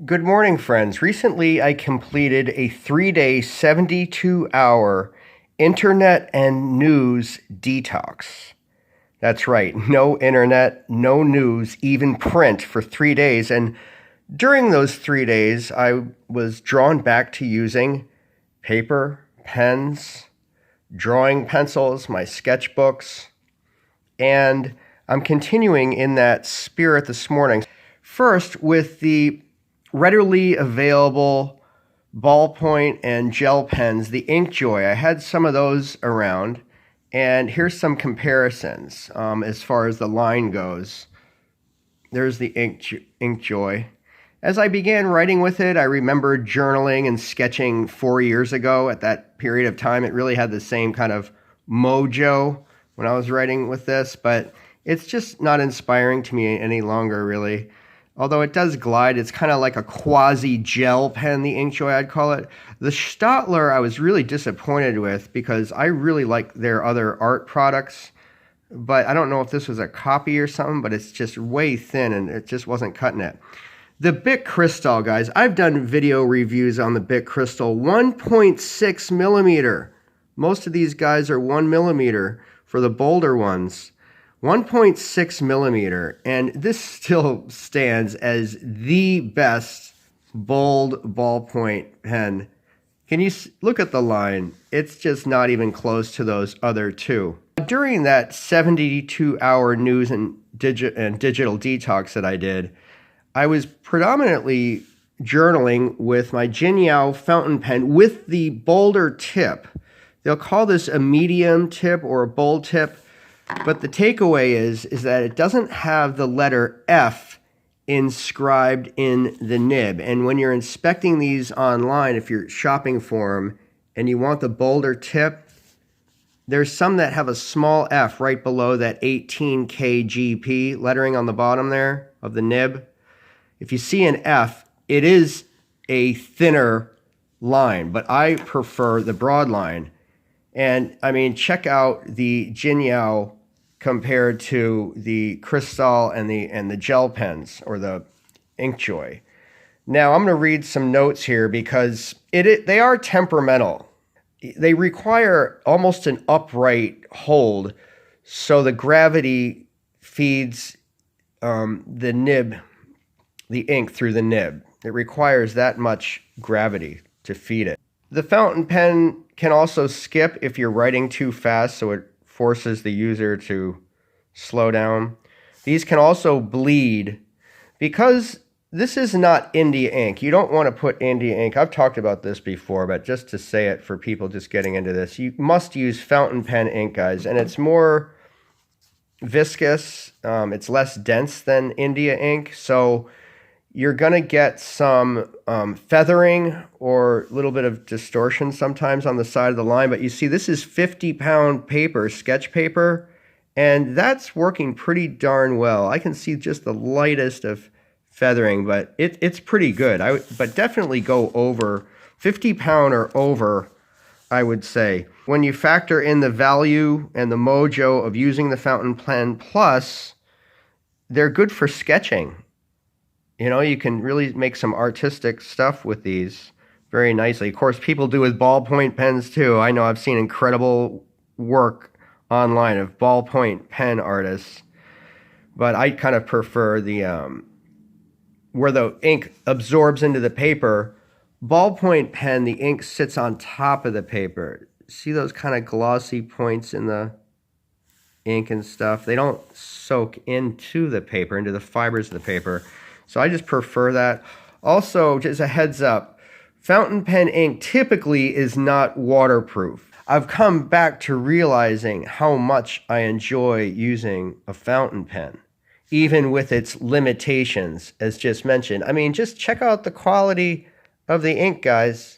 Good morning, friends. Recently, I completed a 3-day, 72-hour internet and news detox. That's right, no internet, no news, even print for 3 days. And during those 3 days, I was drawn back to using paper, pens, drawing pencils, my sketchbooks, and I'm continuing in that spirit this morning. First, with the readily available ballpoint and gel pens, the Inkjoy. I had some of those around, and here's some comparisons as far as the line goes. There's the Inkjoy. As I began writing with it, I remember journaling and sketching 4 years ago. At that period of time, it really had the same kind of mojo when I was writing with this, but it's just not inspiring to me any longer, really. Although it does glide, it's kind of like a quasi-gel pen, the Inkjoy, I'd call it. The Stadler I was really disappointed with because I really like their other art products. But I don't know if this was a copy or something, but it's just way thin and it just wasn't cutting it. The Bic Cristal, guys, I've done video reviews on the Bic Cristal, 1.6 millimeter. Most of these guys are 1 millimeter for the bolder ones. 1.6 millimeter, and this still stands as the best bold ballpoint pen. Can you look at the line? It's just not even close to those other two. During that 72-hour news and digital detox that I did, I was predominantly journaling with my Inkjoy fountain pen with the bolder tip. They'll call this a medium tip or a bold tip. But the takeaway is that it doesn't have the letter F inscribed in the nib. And when you're inspecting these online, if you're shopping for them and you want the bolder tip, there's some that have a small F right below that 18K GP lettering on the bottom there of the nib. If you see an F, it is a thinner line, but I prefer the broad line. And I mean, check out the Inkjoy compared to the Cristal and the gel pens or the Inkjoy. Now I'm going to read some notes here because they are temperamental. They require almost an upright hold, so the gravity feeds the nib, the ink through the nib. It requires that much gravity to feed it. The fountain pen can also skip if you're writing too fast, so it forces the user to slow down. These can also bleed because this is not India ink. You don't want to put India ink. I've talked about this before, but just to say it for people just getting into this, you must use fountain pen ink, guys, and it's more viscous. It's less dense than India ink, so you're going to get some feathering or a little bit of distortion sometimes on the side of the line. But you see, this is 50-pound paper, sketch paper, and that's working pretty darn well. I can see just the lightest of feathering, but it's pretty good. But definitely go over 50-pound or over, I would say. When you factor in the value and the mojo of using the fountain pen plus, they're good for sketching. You know, you can really make some artistic stuff with these very nicely. Of course, people do with ballpoint pens too. I know I've seen incredible work online of ballpoint pen artists, but I kind of prefer the where the ink absorbs into the paper. Ballpoint pen, the ink sits on top of the paper. See those kind of glossy points in the ink and stuff? They don't soak into the paper, into the fibers of the paper. So I just prefer that. Also, just a heads up, fountain pen ink typically is not waterproof. I've come back to realizing how much I enjoy using a fountain pen, even with its limitations, as just mentioned. I mean, just check out the quality of the ink, guys.